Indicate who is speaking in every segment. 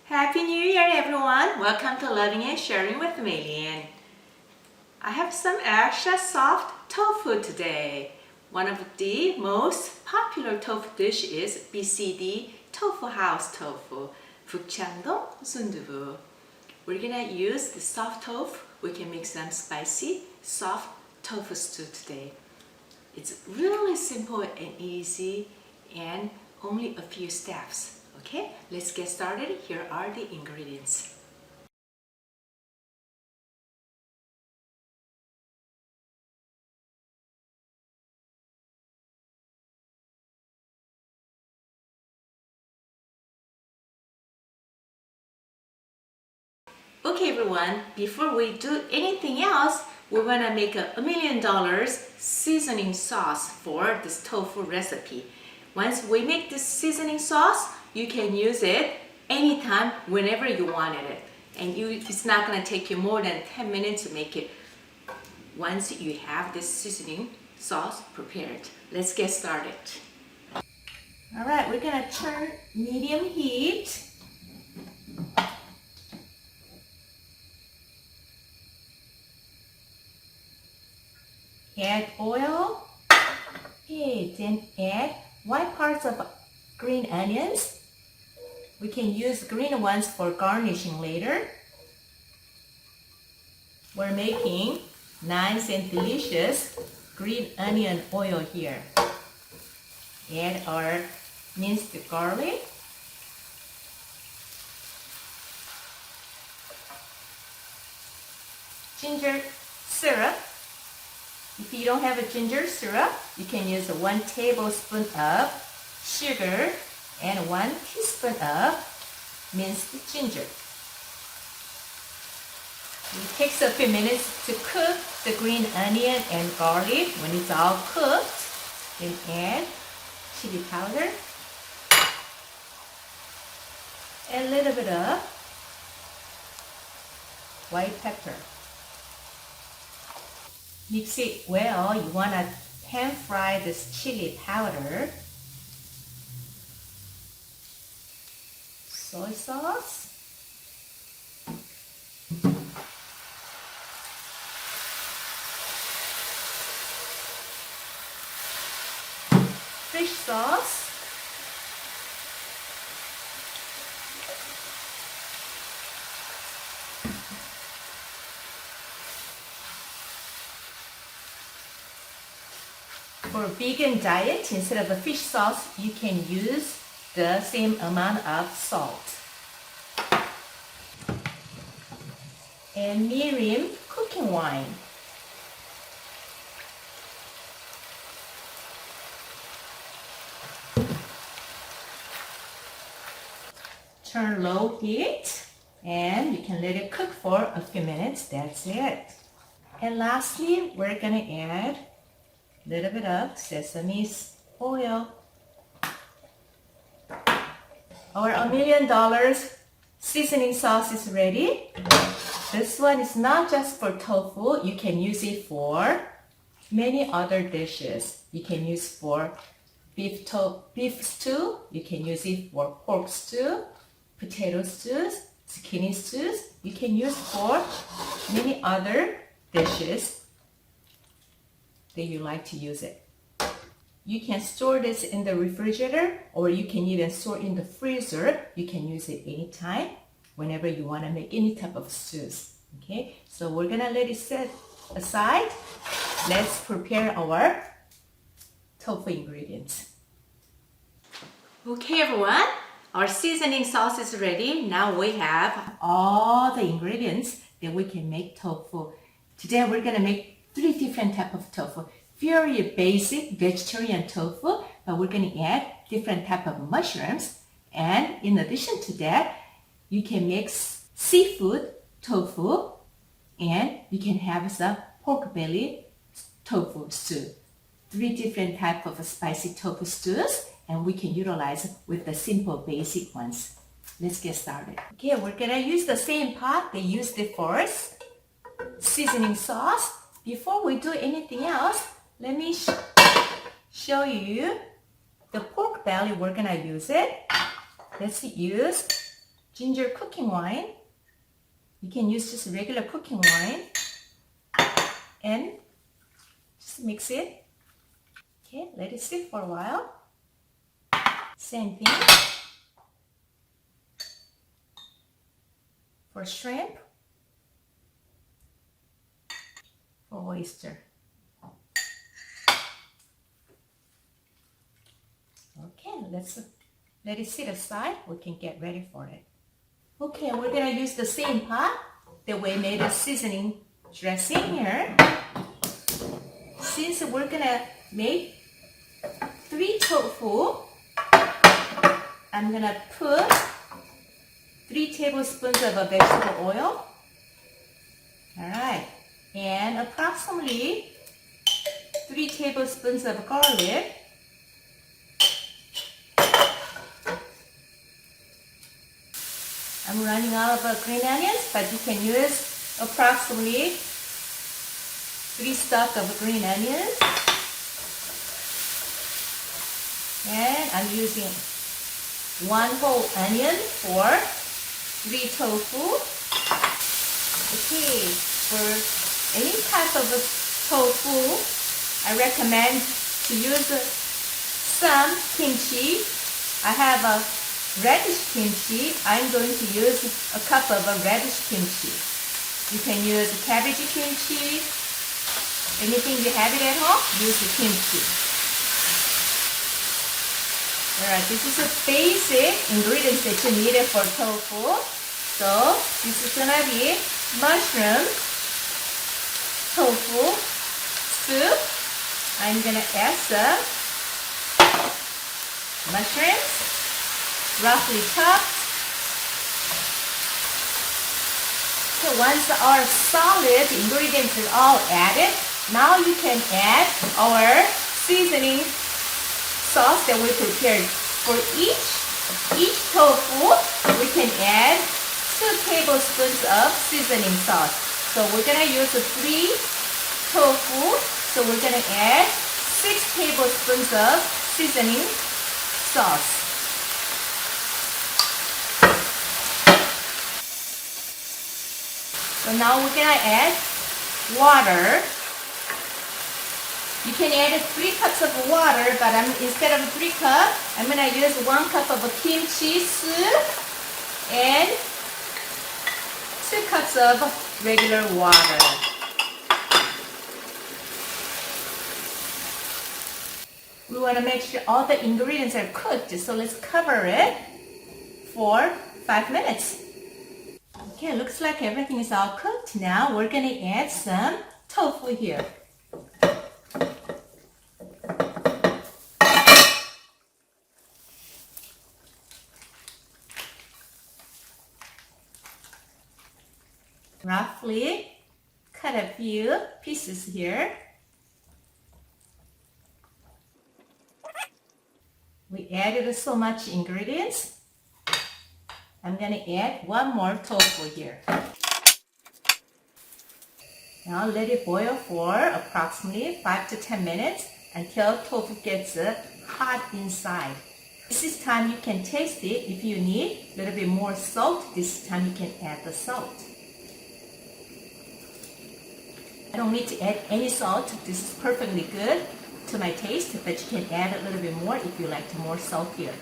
Speaker 1: Happy New Year, everyone! Welcome to Loving and Sharing with Maylin. I have some extra soft tofu today. One of the most popular tofu dish is BCD tofu house tofu, 북창동 순두부. We're gonna use the soft tofu. We can make some spicy, soft tofu stew today. It's really simple and easy and only a few steps. Okay, let's get started. Here are the ingredients. Okay everyone, before we do anything else, we want to make $1 million seasoning sauce for this tofu recipe. Once we make this seasoning sauce, you can use it anytime, whenever you wanted it. And it's not going to take you more than 10 minutes to make it once you have this seasoning sauce prepared. Let's get started. Alright, we're going to turn medium heat. Add oil. Okay, then add white parts of green onions. We can use green ones for garnishing later. We're making nice and delicious green onion oil here. Add our minced garlic. Ginger syrup. If you don't have a ginger syrup, you can use 1 tablespoon of sugar and 1 teaspoon of minced ginger. It takes a few minutes to cook the green onion and garlic. When it's all cooked, then add chili powder, a little bit of white pepper. Mix it well. You want to pan fry this chili powder. Soy sauce. Fish sauce. For a vegan diet, instead of a fish sauce, you can use the same amount of salt. And Mirim cooking wine. Turn low heat and you can let it cook for a few minutes. That's it. And lastly, we're gonna add a little bit of sesame oil. Our $1 million seasoning sauce is ready. This one is not just for tofu. You can use it for many other dishes. You can use for beef stew. You can use it for pork stew, potato stews, zucchini stews. You can use for many other dishes that you like to use it. You can store this in the refrigerator, or you can even store in the freezer. You can use it anytime, whenever you want to make any type of stews. Okay, so we're gonna let it set aside. Let's prepare our tofu ingredients. Okay everyone, our seasoning sauce is ready. Now we have all the ingredients that we can make tofu. Today we're gonna make 3 different types of tofu. Very basic vegetarian tofu, but we're going to add different type of mushrooms. And in addition to that, you can mix seafood tofu, and you can have some pork belly tofu stew. 3 different types of spicy tofu stews, and we can utilize with the simple basic ones. Let's get started. Okay, we're going to use the same pot they used it for seasoning sauce. Before we do anything else, let me show you the pork belly. We're gonna use it. Let's use ginger cooking wine. You can use just regular cooking wine and just mix it. Okay, let it sit for a while. Same thing for shrimp, for oyster. Okay, let's let it sit aside. We can get ready for it. Okay, we're gonna use the same pot that we made a seasoning dressing here. Since we're gonna make 3 tofu, I'm gonna put 3 tablespoons of a vegetable oil. Alright, and approximately 3 tablespoons of garlic. I'm running out of green onions, but you can use approximately 3 stalks of green onions. And I'm using 1 whole onion for 3 tofu. Okay, for any type of tofu, I recommend to use some kimchi. I have a radish kimchi. I'm going to use a cup of a radish kimchi. You can use cabbage kimchi. Anything you have it at home, use the kimchi. Alright, this is the basic ingredients that you needed for tofu. So, this is gonna be mushroom tofu soup. I'm gonna add some mushrooms, roughly chopped. So once our solid ingredients are all added, now you can add our seasoning sauce that we prepared. For each tofu, we can add 2 tablespoons of seasoning sauce. So we're gonna use 3 tofu, so we're gonna add 6 tablespoons of seasoning sauce. So now we're gonna add water. You can add 3 cups of water, but instead of 3 cups, I'm gonna use 1 cup of kimchi soup and 2 cups of regular water. We want to make sure all the ingredients are cooked, so let's cover it for 5 minutes. Okay, looks like everything is all cooked. Now we're going to add some tofu here. Roughly cut a few pieces here. We added so much ingredients. I'm going to add 1 more tofu here. Now let it boil for approximately 5 to 10 minutes until tofu gets hot inside. This time you can taste it. If you need a little bit more salt, this time you can add the salt. I don't need to add any salt. This is perfectly good to my taste, but you can add a little bit more if you like more salt here.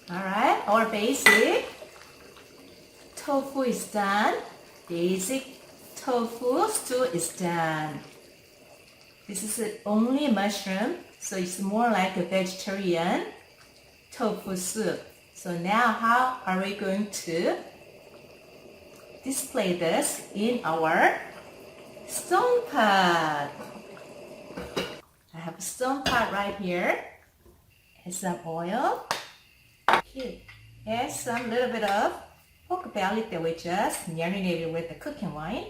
Speaker 1: Alright, our basic tofu is done. Basic tofu stew is done. This is only mushroom, so it's more like a vegetarian tofu soup. So now how are we going to display this in our stone pot? I have a stone pot right here. Add some oil. Okay. Add some little bit of pork belly that we just marinated with the cooking wine.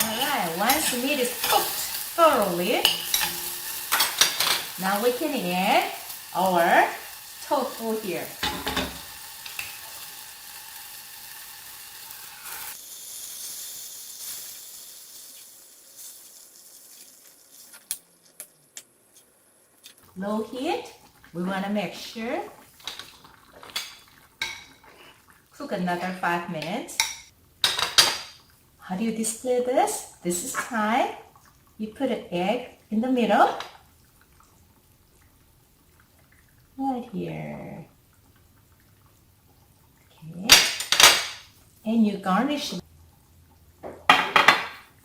Speaker 1: Alright, once the meat is cooked thoroughly, now we can add our tofu here. Low heat. We want to make sure. Cook another 5 minutes. How do you display this? This is time. You put an egg in the middle. Right here. Okay. And you garnish.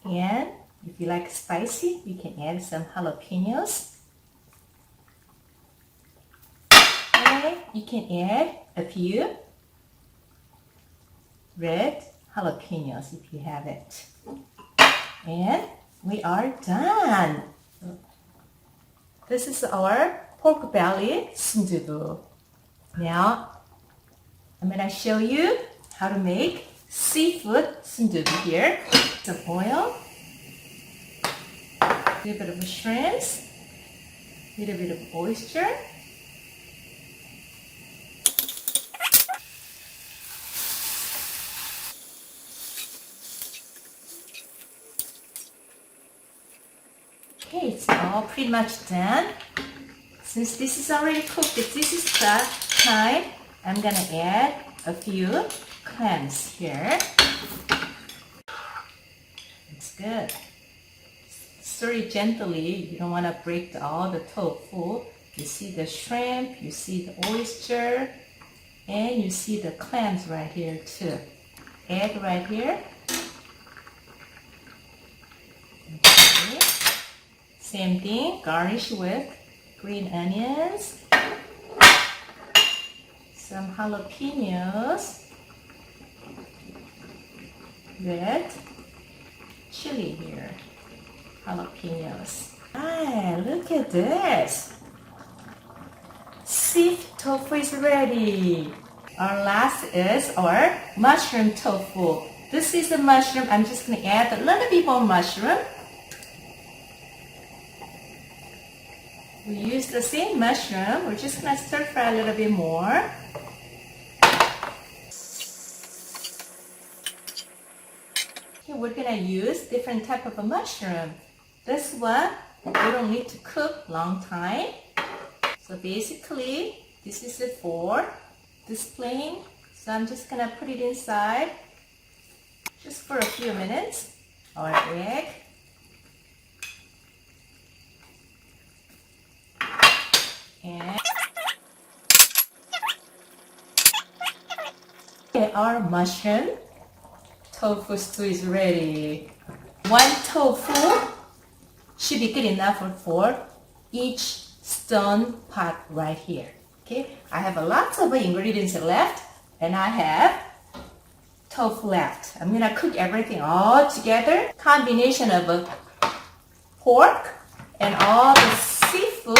Speaker 1: And if you like spicy, you can add some jalapenos. And you can add a few red jalapenos if you have it. And we are done. This is our pork belly sundubu. Now, I'm going to show you how to make seafood sundubu here. Some oil, a little bit of shrimps, a little bit of oyster, okay, it's all pretty much done. Since this is already cooked, this is the time I'm gonna add a few clams here. It's good. Stir it gently. You don't want to break all the tofu. You see the shrimp, you see the oyster, and you see the clams right here too. Egg right here. Okay. Same thing, garnish with green onions, some jalapenos, red chili here, jalapenos. Ah, look at this. Seafood tofu is ready. Our last is our mushroom tofu. This is the mushroom. I'm just going to add a little bit more mushroom. We use the same mushroom. We're just going to stir fry a little bit more. Okay, we're going to use different type of a mushroom. This one, we don't need to cook long time. So basically, this is it for displaying. So I'm just going to put it inside just for a few minutes. Our egg. And okay, our mushroom tofu stew is ready. One tofu should be good enough for each stone pot right here. Okay, I have lots of ingredients left, and I have tofu left. I'm gonna cook everything all together. Combination of pork and all the seafood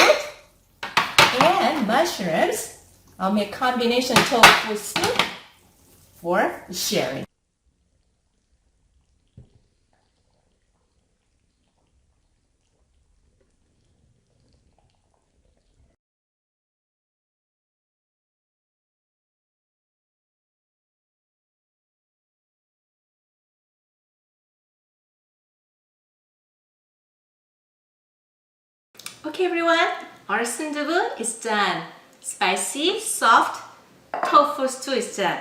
Speaker 1: and mushrooms. I'll make combination tofu soup for sharing. Okay everyone, our sundubu is done. Spicy, soft tofu stew is done.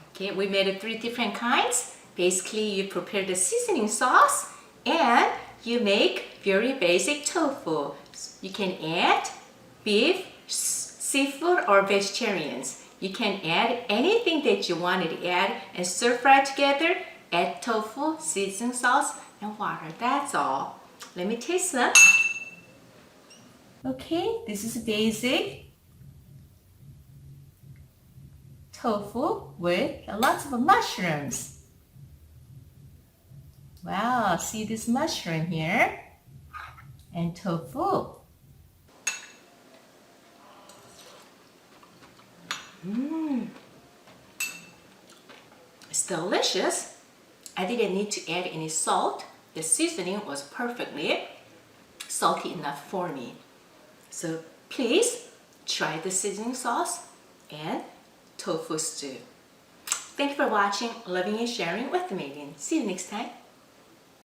Speaker 1: Okay, we made it 3 different kinds. Basically, you prepare the seasoning sauce and you make very basic tofu. You can add beef, seafood, or vegetarians. You can add anything that you wanted to add and stir fry together. Add tofu, seasoning sauce, and water. That's all. Let me taste them. Okay, this is basic tofu with lots of mushrooms. Wow, see this mushroom here and tofu. It's delicious. I didn't need to add any salt. The seasoning was perfectly salty enough for me. So please try the seasoning sauce and tofu stew. Thank you for watching, loving and sharing with Mirim. See you next time.